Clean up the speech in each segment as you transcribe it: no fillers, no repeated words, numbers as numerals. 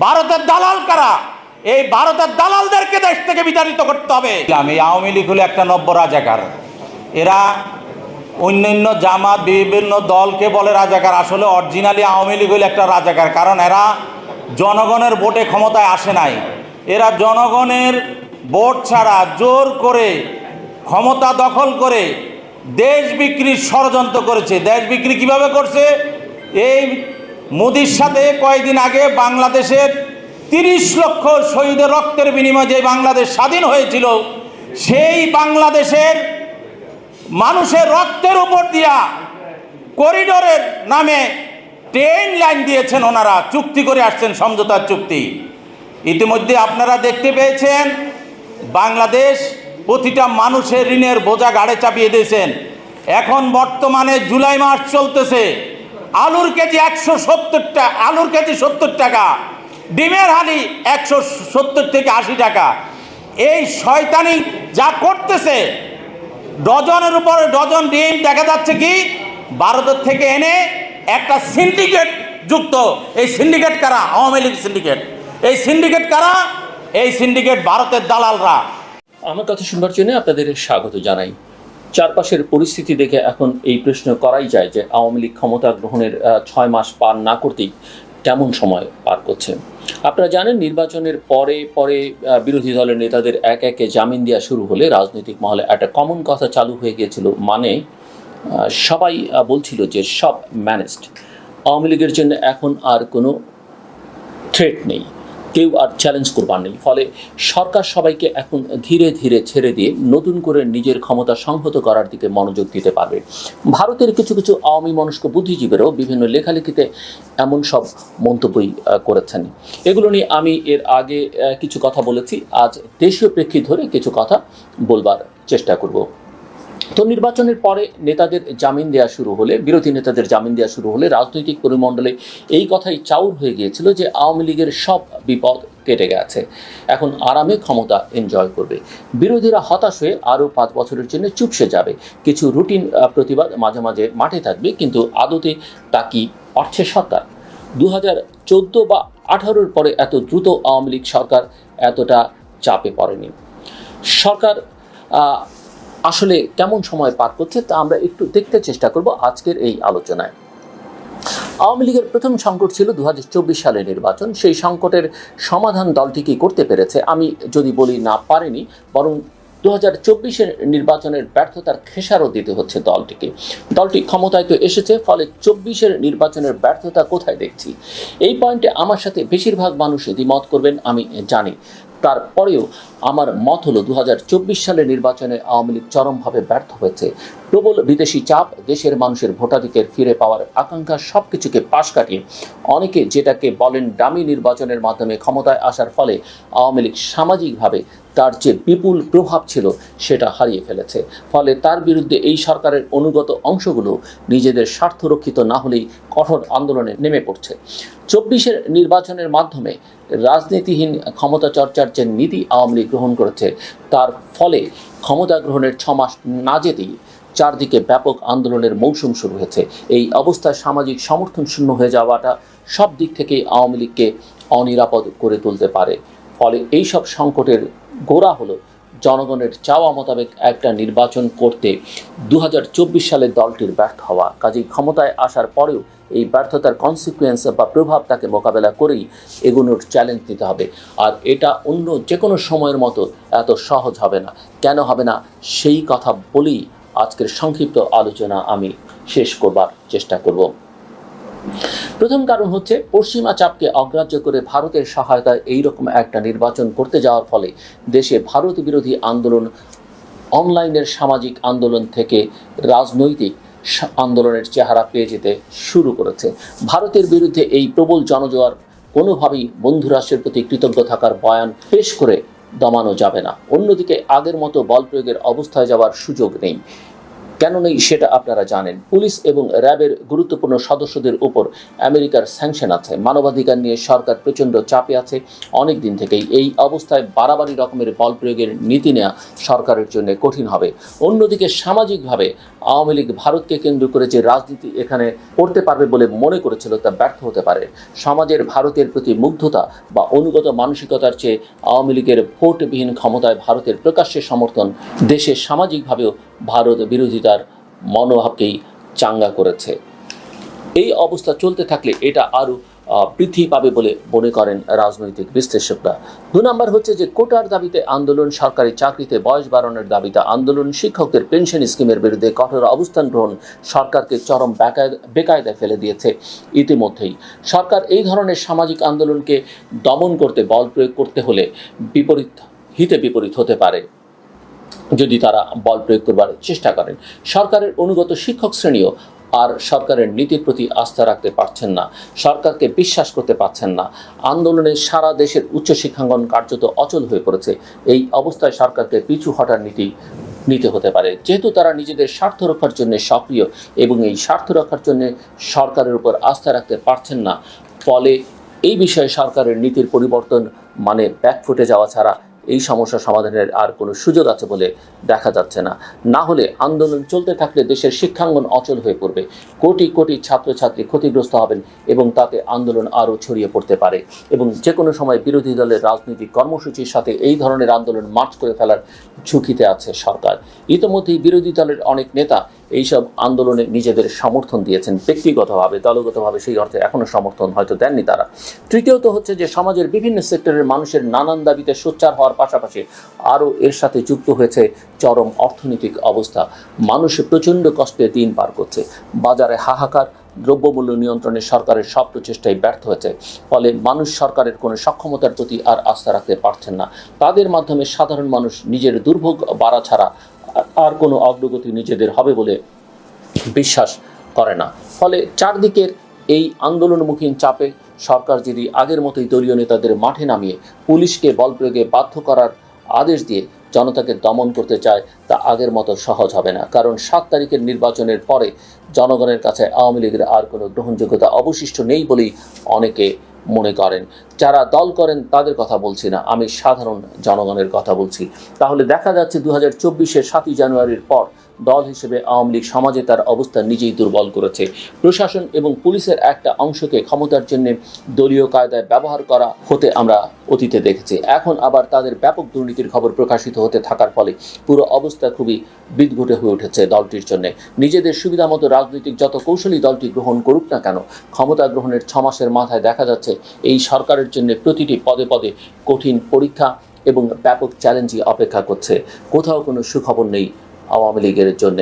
ভারতের দালাল কারা? এই ভারতের দালালদেরকে দেশ থেকে বিতাড়িত করতে হবে। এই আওয়ামী লীগ হলো একটা নব্য রাজাকার। এরা অন্যান্য জামাত বিভিন্ন দলকে বলে রাজাকার, আসলে অরিজিনালি আওয়ামী লীগ হলো একটা রাজাকার। কারণ এরা জনগণের ভোটে ক্ষমতায় আসে নাই। এরা জনগণের ভোট ছাড়া জোর করে ক্ষমতা দখল করে দেশ বিক্রির ষড়যন্ত্র করেছে। দেশ বিক্রি কিভাবে করছে? এই মোদির সাথে কয়েকদিন আগে বাংলাদেশের ৩০ লক্ষ শহীদের রক্তের বিনিময়ে যে বাংলাদেশ স্বাধীন হয়েছিল, সেই বাংলাদেশের মানুষের রক্তের উপর দিয়া করিডোরের নামে ট্রেন লাইন দিয়েছেন ওনারা, চুক্তি করে আসছেন, সমঝোতার চুক্তি। ইতিমধ্যে আপনারা দেখতে পেয়েছেন বাংলাদেশ প্রতিটা মানুষের ঋণের বোঝা ঘাড়ে চাপিয়ে দিয়েছেন। এখন বর্তমানে জুলাই মাস চলতেছে, আলুর কেজি 170 টাকা, আলুর কেজি 70 টাকা, ডিমের হালি 170 থেকে 80 টাকা। এই শয়তানি যা করতেছে, ডজনের উপরে ডজন ডিম দেখা যাচ্ছে কি ভারতের থেকে এনে একটা সিন্ডিকেট যুক্ত। এই সিন্ডিকেট কারা? আওয়ামী লীগ সিন্ডিকেট। এই সিন্ডিকেট কারা? এই সিন্ডিকেট ভারতের দালালরা। আমার কথা শুনবার জন্য আপনাদের স্বাগত জানাই। চারপাশের পরিস্থিতি দেখে এখন এই প্রশ্ন করাই যায় যে আওয়ামী লীগ ক্ষমতা গ্রহণের 6 মাস পার না করতেই কেমন সময় পার করছে। আপনারা জানেন, নির্বাচনের পরে পরে বিরোধী দলের নেতাদের এক একে জামিন দেওয়া শুরু হলে রাজনৈতিক মহলে একটা কমন কথা চালু হয়ে গিয়েছিল, মানে সবাই বলছিল যে সব ম্যানেজড, আওয়ামী লীগের জন্য এখন আর কোনো থ্রেট নেই, কেউ আর চ্যালেঞ্জ করবার নেই। ফলে সরকার সবাইকে এখন ধীরে ধীরে ছেড়ে দিয়ে নতুন করে নিজের ক্ষমতা সংহত করার দিকে মনোযোগ দিতে পারবে। ভারতের কিছু কিছু আওয়ামী মনস্ক বুদ্ধিজীবীরাও বিভিন্ন লেখালেখিতে এমন সব মন্তব্যই করেছেন। এগুলো নিয়ে আমি এর আগে কিছু কথা বলেছি, আজ দেশীয় প্রেক্ষিত ধরে কিছু কথা বলবার চেষ্টা করব। তো নির্বাচনের পরে নেতাদের জামিন দেওয়া শুরু হলে, বিরোধী নেতাদের জামিন দেওয়া শুরু হলে রাজনৈতিক পরিমণ্ডলে এই কথাই চাউর হয়ে গিয়েছিল যে আওয়ামী লীগের সব বিপদ কেটে গেছে, এখন আরামে ক্ষমতা এনজয় করবে। বিরোধীরা হতাশ হয়ে আরও 5 বছরের জন্য চুপসে যাবে। কিছু রুটিন প্রতিবাদ মাঝে মাঝে মাঠে থাকবে, কিন্তু আদতে তা কি পারছে সরকার? 2014 বা 18-র পরে এত দ্রুত আওয়ামী লীগ সরকার এতটা চাপে পড়েনি। সরকার আসলে কেমন সময় পার করছে তা আমরা একটু দেখতে চেষ্টা করব আজকের এই আলোচনায়। আওয়ামী লীগের প্রথম সংকট ছিল 2024 সালের নির্বাচন। সেই সংকটের সমাধান দলটি কি করতে পেরেছে? আমি যদি বলি না পারেনি, বরং 2024-এর নির্বাচনের ব্যর্থতার খেসারত দিতে হচ্ছে দলটিকে। দলটি ক্ষমতায় তো এসেছে, ফলে 24-এর নির্বাচনের ব্যর্থতা কোথায় দেখছি? এই পয়েন্টে আমার সাথে বেশিরভাগ মানুষ দ্বিমত করবেন আমি জানি। তারপরেও আমার মত হলো 2024 সালের নির্বাচনে আওয়ামী লীগ চরমভাবে ব্যর্থ হয়েছে। প্রবল বিদেশি চাপ, দেশের মানুষের ভোটাধিকার ফিরে পাওয়ার আকাঙ্ক্ষা, সব কিছুকে পাশ কাটিয়ে অনেকে যেটাকে বলেন ডামি নির্বাচনের মাধ্যমে ক্ষমতায় আসার ফলে আওয়ামী লীগ সামাজিকভাবে তার যে বিপুল প্রভাব ছিল সেটা হারিয়ে ফেলেছে। ফলে তার বিরুদ্ধে এই সরকারের অনুগত অংশগুলো নিজেদের স্বার্থরক্ষিত না হলেই কঠোর আন্দোলনে নেমে পড়ছে। 24-এর নির্বাচনের মাধ্যমে রাজনীতিহীন ক্ষমতা চর্চার যে নীতি আওয়ামী লীগ গ্রহণ করেছে, তার ফলে ক্ষমতা গ্রহণের 6 মাস না যেতেই চারদিকে ব্যাপক আন্দোলনের মৌসুম শুরু হয়েছে। এই অবস্থায় সামাজিক সমর্থন শূন্য হয়ে যাওয়াটা সব দিক থেকেই আওয়ামী লীগকে অনিরাপদ করে তুলতে পারে। ফলে এইসব সংকটের গোড়া হলো জনগণের চাওয়া মোতাবেক একটা নির্বাচন করতে 2024 সালে দলটির ব্যর্থ হওয়া। কাজেই ক্ষমতায় আসার পরেও এই ব্যর্থতার কনসিকুয়েন্স বা প্রভাব তাকে মোকাবেলা করেই এগুলোর চ্যালেঞ্জ নিতে হবে। আর এটা অন্য যে কোনো সময়ের মতো এত সহজ হবে না। কেন হবে না সেই কথা বলেই আজকের সংক্ষিপ্ত আলোচনা আমি শেষ করবার চেষ্টা করব। প্রথম কারণ হচ্ছে পশ্চিমা চাপকে অগ্রাহ্য করে ভারতের সহায়তায় এইরকম একটা নির্বাচন করতে যাওয়ার ফলে দেশে ভারত বিরোধী আন্দোলন অনলাইনের সামাজিক আন্দোলন থেকে রাজনৈতিক আন্দোলনের চেহারা পেয়ে যেতে শুরু করেছে। ভারতের বিরুদ্ধে এই প্রবল জনজোয়ার কোনোভাবেই বন্ধু রাষ্ট্রের প্রতি কৃতজ্ঞ থাকার বয়ান পেশ করে দমানো যাবে না। অন্যদিকে আগের মতো বল প্রয়োগের অবস্থায় যাওয়ার সুযোগ নেই। কেন নেই সেটা আপনারা জানেন। পুলিশ এবং র্যাবের গুরুত্বপূর্ণ সদস্যদের উপর আমেরিকার স্যাংশন আছে। মানবাধিকার নিয়ে সরকার প্রচণ্ড চাপে আছে অনেক দিন থেকেই। এই অবস্থায় বাড়াবাড়ি রকমের বল প্রয়োগের নীতি নেওয়া সরকারের জন্য কঠিন হবে। অন্যদিকে সামাজিকভাবে আওয়ামী লীগ ভারতকে কেন্দ্র করে যে রাজনীতি এখানে করতে পারবে বলে মনে করেছিল তা ব্যর্থ হতে পারে। সমাজের ভারতের প্রতি মুগ্ধতা বা অনুগত মানসিকতার চেয়ে আওয়ামী লীগের ভোটবিহীন ক্ষমতায় ভারতের প্রকাশ্যে সমর্থন দেশে সামাজিকভাবেও ভারত বিরোধিতার মনোভাবকেই চাঙ্গা করেছে। এই অবস্থা চলতে থাকলে এটা আরও বৃদ্ধি পাবে বলে মনে করেন রাজনৈতিক বিশ্লেষকরা। 2 নম্বর হচ্ছে যে কোটার দাবিতে আন্দোলন, সরকারি চাকরিতে বয়স বাড়ানোর দাবিতে আন্দোলন, শিক্ষকদের পেনশন স্কিমের বিরুদ্ধে কঠোর অবস্থান গ্রহণ সরকারকে চরম বেকায়দায় ফেলে দিয়েছে। ইতিমধ্যেই সরকার এই ধরনের সামাজিক আন্দোলনকে দমন করতে বল প্রয়োগ করতে হলে বিপরীত হতে পারে যদি তারা বল প্রয়োগ করবার চেষ্টা করেন। সরকারের অনুগত শিক্ষক শ্রেণীও আর সরকারের নীতির প্রতি আস্থা রাখতে পারছেন না, সরকারকে বিশ্বাস করতে পারছেন না। আন্দোলনে সারা দেশের উচ্চশিক্ষাঙ্গন কার্যত অচল হয়ে পড়েছে। এই অবস্থায় সরকারকে পিছু হটার নীতি নিতে হতে পারে, যেহেতু তারা নিজেদের স্বার্থ রক্ষার জন্য সক্রিয় এবং এই স্বার্থ রক্ষার জন্য সরকারের উপর আস্থা রাখতে পারছেন না। ফলে এই বিষয়ে সরকারের নীতির পরিবর্তন মানে ব্যাকফুটে যাওয়া ছাড়া এই সমস্যা সমাধানের আর কোনো সুযোগ আছে বলে দেখা যাচ্ছে না। না হলে আন্দোলন চলতে থাকলে দেশের শিক্ষাঙ্গন অচল হয়ে পড়বে, কোটি কোটি ছাত্রছাত্রী ক্ষতিগ্রস্ত হবেন এবং তাতে আন্দোলন আরও ছড়িয়ে পড়তে পারে এবং যে কোনো সময় বিরোধী দলের রাজনৈতিক কর্মসূচির সাথে এই ধরনের আন্দোলন মার্চ করে ফেলার ঝুঁকিতে আছে সরকার। ইতিমধ্যেই বিরোধী দলের অনেক নেতা এইসব আন্দোলনে নিজেদের সমর্থন দিয়েছেন, ব্যক্তিগতভাবে দলগতভাবে সেই অর্থে এখনও সমর্থন হয়তো দেননি তারা। তৃতীয়ত হচ্ছে যে সমাজের বিভিন্ন সেক্টরের মানুষের নানান দাবিতে সোচ্চার হওয়ার পাশাপাশি আরও এর সাথে যুক্ত হয়েছে চরম অর্থনৈতিক অবস্থা। মানুষ প্রচণ্ড কষ্টে দিন পার করছে, বাজারে হাহাকার, দ্রব্যমূল্য নিয়ন্ত্রণে সরকারের সব প্রচেষ্টাই ব্যর্থ হয়েছে। ফলে মানুষ সরকারের কোনো সক্ষমতার প্রতি আর আস্থা রাখতে পারছেন না। তাদের মাধ্যমে সাধারণ মানুষ নিজের দুর্ভোগ বাড়া ছাড়া আর কোনো অগ্রগতি নিজেদের হবে বলে বিশ্বাস করে না। ফলে চারদিকের এই আন্দোলনমুখী চাপে সরকার যদি আগের মতোই দলীয় নেতাদের মাঠে নামিয়ে পুলিশকে বল প্রয়োগে বাধ্য করার আদেশ দিয়ে জনতাকে দমন করতে চায় তা আগের মতো সহজ হবে না। কারণ 7 তারিখের নির্বাচনের পরে জনগণের কাছে আওয়ামী লীগের আর কোনো গ্রহণযোগ্যতা অবশিষ্ট নেই বলেই অনেকে মনে করেন। যারা দল করেন তাদের কথা বলছি না, আমি সাধারণ জনগণের কথা বলছি। তাহলে দেখা যাচ্ছে 2024-এর 7ই জানুয়ারির পর দল হিসেবে আওয়ামী লীগ সমাজে তার অবস্থা নিজেই দুর্বল করেছে। প্রশাসন এবং পুলিশের একটা অংশকে ক্ষমতার জন্য দলীয় কায়দায় ব্যবহার করা হতে আমরা অতীতে দেখেছি। এখন আবার তাদের ব্যাপক দুর্নীতির খবর প্রকাশিত হতে থাকার ফলে পুরো অবস্থা খুবই বিদঘুটে হয়ে উঠেছে দলটির জন্য। নিজেদের সুবিধা মতো রাজনৈতিক যত কৌশলী দলটি গ্রহণ করুক না কেন, ক্ষমতা গ্রহণের 6 মাসের মাথায় দেখা যাচ্ছে এই সরকারের জন্য প্রতিটি পদে পদে কঠিন পরীক্ষা এবং ব্যাপক চ্যালেঞ্জই অপেক্ষা করছে। কোথাও কোনো সুখবর নেই আওয়ামী লীগের জন্য,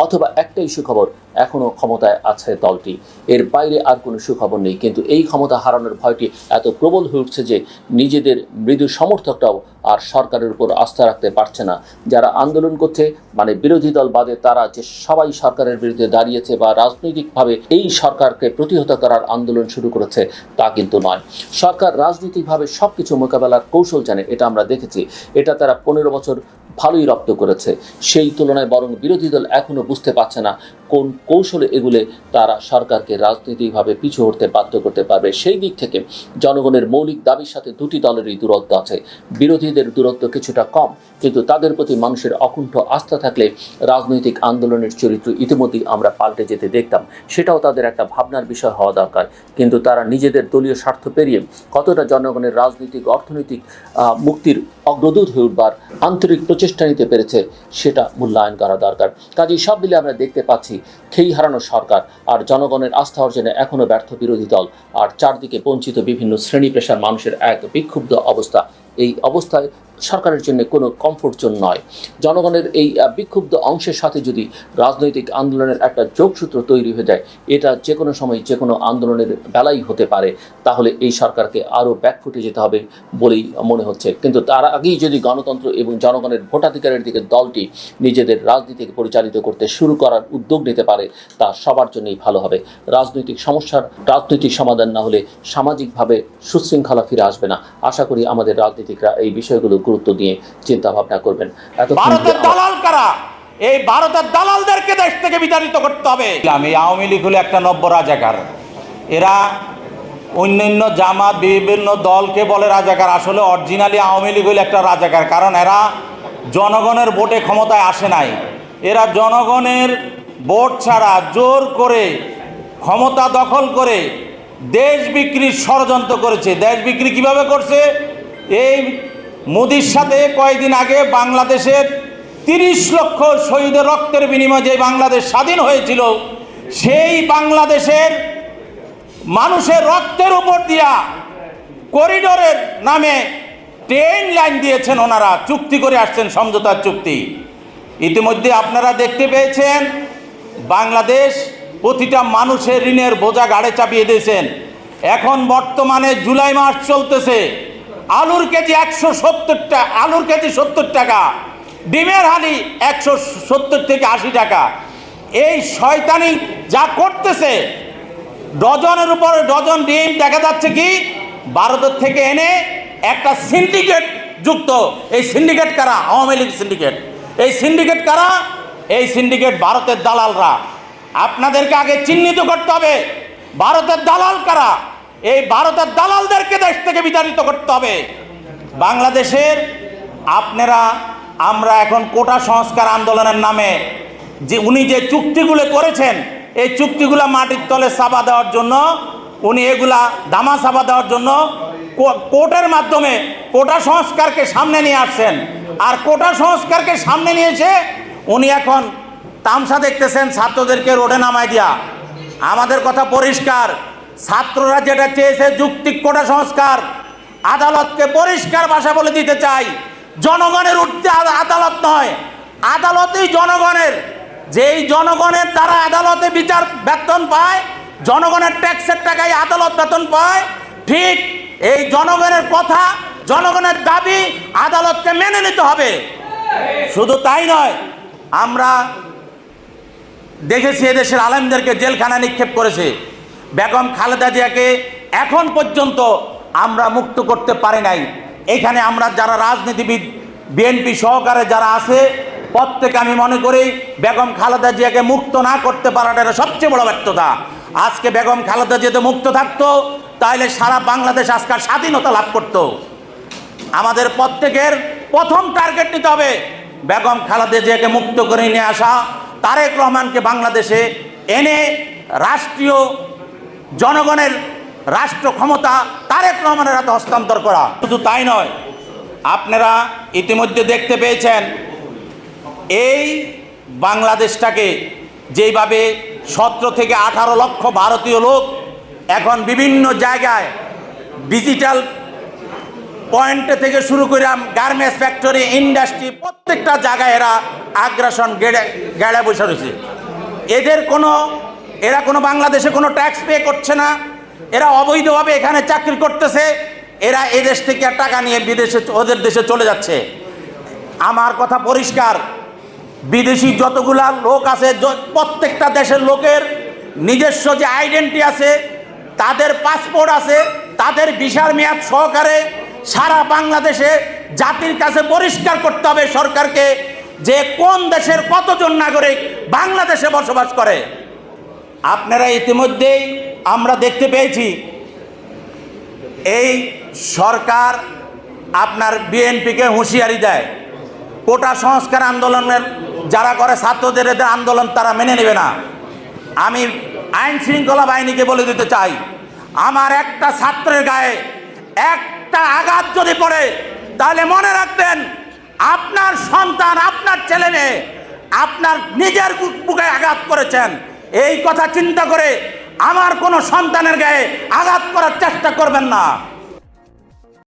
অথবা একটাই সুখবর, এখনও ক্ষমতায় আছে দলটি, এর বাইরে আর কোনো সুখবর নেই। কিন্তু এই ক্ষমতা হারানোর ভয়টি এত প্রবল হয়ে উঠছে যে নিজেদের মৃদু সমর্থকরাও আর সরকারের উপর আস্থা রাখতে পারছে না। যারা আন্দোলন করছে মানে বিরোধী দল বাদে তারা যে সবাই সরকারের বিরুদ্ধে দাঁড়িয়েছে বা রাজনৈতিকভাবে এই সরকারকে প্রতিহত করার আন্দোলন শুরু করেছে তা কিন্তু নয়। সরকার রাজনৈতিকভাবে সব কিছু মোকাবেলার কৌশল জানে, এটা আমরা দেখেছি। এটা তারা 15 বছর ভালোই রপ্ত করেছে। সেই তুলনায় বরং বিরোধী দল এখনও বুঝতে পারছে না কোন কৌশলে এগুলে তারা সরকারকে রাজনৈতিকভাবে পিছু হটতে বাধ্য করতে পারবে। সেই দিক থেকে জনগণের মৌলিক দাবির সাথে দুটি দলেরই দূরত্ব আছে। বিরোধীদের দূরত্ব কিছুটা কম, কিন্তু তাদের প্রতি মানুষের অকুণ্ঠ আস্থা থাকলে রাজনৈতিক আন্দোলনের চরিত্র ইতিমধ্যেই আমরা পাল্টে যেতে দেখতাম। সেটাও তাদের একটা ভাবনার বিষয় হওয়া দরকার। কিন্তু তারা নিজেদের দলীয় স্বার্থ পেরিয়ে কতটা জনগণের রাজনৈতিক অর্থনৈতিক মুক্তির অগ্রদূত হয়ে উঠবার আন্তরিক প্রচেষ্টা নিতে পেরেছে সেটা মূল্যায়ন করা দরকার। কাজেই সব মিলে আমরা দেখতে পাচ্ছি খেই হারানো সরকার আর জনগণের আস্থা অর্জনে এখনও ব্যর্থ বিরোধী দল, আর চারদিকে বঞ্চিত বিভিন্ন শ্রেণী পেশার মানুষের এক বিক্ষুব্ধ অবস্থা। এই অবস্থায় সরকারের জন্য কোনো কমফোর্ট জোন নয়। জনগণের এই বিক্ষুব্ধ অংশের সাথে যদি রাজনৈতিক আন্দোলনের একটা যোগসূত্র তৈরি হয়ে যায়, এটা যে কোনো সময় যে কোনো আন্দোলনের বেলাই হতে পারে, তাহলে এই সরকারকে আরও ব্যাকফুটে যেতে হবে বলেই মনে হচ্ছে। কিন্তু তার আগেই যদি গণতন্ত্র এবং জনগণের ভোটাধিকারের দিকে দলটি নিজেদের রাজনীতিকে পরিচালিত করতে শুরু করার উদ্যোগ নিতে পারে, তা সবার জন্যই ভালো হবে। রাজনৈতিক সমস্যার রাজনৈতিক সমাধান না হলে সামাজিকভাবে সুশৃঙ্খলা ফিরে আসবে না। আশা করি আমাদের রাজনীতিকরা এই বিষয়গুলো গুরুত্ব দিয়ে চিন্তা ভাবনা করবেন। ভারতের দালাল কারা? এই ভারতের দালালদেরকে দেশ থেকে বিতাড়িত করতে হবে। এই আওয়ামী লীগ হলো একটা নব্য রাজাকার। এরা অন্যান্য জামাত বিভিন্ন দলকে বলে রাজাকার, আসলে অরিজিনালি আওয়ামী লীগ হলো একটা রাজাকার। কারণ এরা জনগণের ভোটে ক্ষমতায় আসে নাই, এরা জনগণের ভোট ছাড়া জোর করে ক্ষমতা দখল করে দেশ বিক্রির ষড়যন্ত্র করেছে। দেশ বিক্রি কিভাবে করছে? এই মোদির সাথে কয়েকদিন আগে বাংলাদেশের 30 লক্ষ শহীদের রক্তের বিনিময়ে যে বাংলাদেশ স্বাধীন হয়েছিল, সেই বাংলাদেশের মানুষের রক্তের উপর দিয়া করিডোরের নামে ট্রেন লাইন দিয়েছেন ওনারা, চুক্তি করে আসছেন, সমঝোতার চুক্তি। ইতিমধ্যে আপনারা দেখতে পেয়েছেন বাংলাদেশ প্রতিটা মানুষের ঋণের বোঝা ঘাড়ে চাপিয়ে দিয়েছেন। এখন বর্তমানে জুলাই মাস চলতেছে, আলুর কেজি 170 টাকা, আলুর কেজি 70 টাকা, ডিমের হালি 170 থেকে 80 টাকা। এই শয়তানি যা করতেছে, ডজনের উপরে ডজন ডিম দেখা যাচ্ছে কি ভারতের থেকে এনে একটা সিন্ডিকেট যুক্ত। এই সিন্ডিকেট কারা? আওয়ামী লীগ সিন্ডিকেট। এই সিন্ডিকেট কারা? এই সিন্ডিকেট ভারতের দালালরা। আপনাদেরকে আগে চিহ্নিত করতে হবে ভারতের দালাল কারা। এই ভারতের দালালদেরকে দেশ থেকে বিতাড়িত করতে হবে। বাংলাদেশের আমরা এখন কোটা সংস্কার আন্দোলনের নামে যে উনি যে চুক্তিগুলো করেছেন, এই চুক্তিগুলো মাটির তলে চাপা দেওয়ার জন্য, উনি এগুলা দামা চাপা দেওয়ার জন্য কোর্টের মাধ্যমে কোটা সংস্কারকে সামনে নিয়ে আসছেন। আর কোটা সংস্কারকে সামনে নিয়ে এসে উনি এখন তামসা দেখতেছেন ছাত্রদেরকে রোডে নামায় দিয়া। আমাদের কথা পরিষ্কার, ছাত্ররা যেটা চেয়েছে যুক্তিক কোটা সংস্কার, আদালতকে পরিষ্কার ভাষা বলে দিতে চাই, জনগণের ঊর্ধ্বে আদালত নয়, আদালতই জনগণের। যেই জনগণের দ্বারা আদালতে বিচার বেতন পায়, জনগণের ট্যাক্সের টাকায় আদালত বেতন পায়, ঠিক এই জনগণের কথা, জনগণের দাবি আদালতকে মেনে নিতে হবে। শুধু তাই নয়, আমরা দেখেছি এদেশের আলেমদেরকে জেলখানা নিক্ষেপ করেছে। বেগম খালেদা জিয়াকে এখন পর্যন্ত আমরা মুক্ত করতে পারি নাই। এখানে আমরা যারা রাজনীতিবিদ, বিএনপি সহকারে যারা আছে, প্রত্যেকে আমি মনে করি বেগম খালেদা জিয়াকে মুক্ত না করতে পারাটা সবচেয়ে বড় ব্যর্থতা। আজকে বেগম খালেদা জিয়া মুক্ত থাকতো, তাহলে সারা বাংলাদেশ আজকাল স্বাধীনতা লাভ করত। আমাদের প্রত্যেকের প্রথম টার্গেট নিতে হবে বেগম খালেদা জিয়াকে মুক্ত করে নিয়ে আসা, তারেক রহমানকে বাংলাদেশে এনে রাষ্ট্রীয় জনগণের রাষ্ট্র ক্ষমতা তারেক রহমানের হাতে হস্তান্তর করা। শুধু তাই নয়, আপনারা ইতিমধ্যে দেখতে পেয়েছেন এই বাংলাদেশটাকে যেইভাবে 17 থেকে 18 লক্ষ ভারতীয় লোক এখন বিভিন্ন জায়গায় ডিজিটাল পয়েন্টে থেকে শুরু করে গার্মেন্টস ফ্যাক্টরি, ইন্ডাস্ট্রি, প্রত্যেকটা জায়গায় এরা আগ্রাসন গেড়ে বসে রয়েছে। এরা কোনো বাংলাদেশে কোনো ট্যাক্স পে করছে না, এরা অবৈধভাবে এখানে চাকরি করতেছে, এরা এদেশ থেকে টাকা নিয়ে বিদেশে ওদের দেশে চলে যাচ্ছে। আমার কথা পরিষ্কার, বিদেশি যতগুলা লোক আছে, প্রত্যেকটা দেশের লোকের নিজস্ব যে আইডেন্টি আছে, তাদের পাসপোর্ট আছে, তাদের ভিসার মেয়াদ সহকারে সারা বাংলাদেশে জাতির কাছে পরিষ্কার করতে হবে সরকারকে, যে কোন দেশের কতজন নাগরিক বাংলাদেশে বসবাস করে। আপনারা ইতিমধ্যেই আমরা দেখতে পেয়েছি এই সরকার আপনার বিএনপিকে হুঁশিয়ারি দেয়, কোটা সংস্কার আন্দোলনের যারা করে ছাত্রদের এদের আন্দোলন তারা মেনে নেবে না। আমি আইন শৃঙ্খলা বাহিনীকে বলে দিতে চাই, আমার একটা ছাত্রের গায়ে একটা আঘাত যদি পড়ে, তাহলে মনে রাখবেন আপনার সন্তান, আপনার ছেলে মেয়ে আপনার নিজের বুকে আঘাত করেছেন। এই কথা চিন্তা করে আমার কোনো সন্তানের গায়ে আঘাত করার চেষ্টা করবেন না।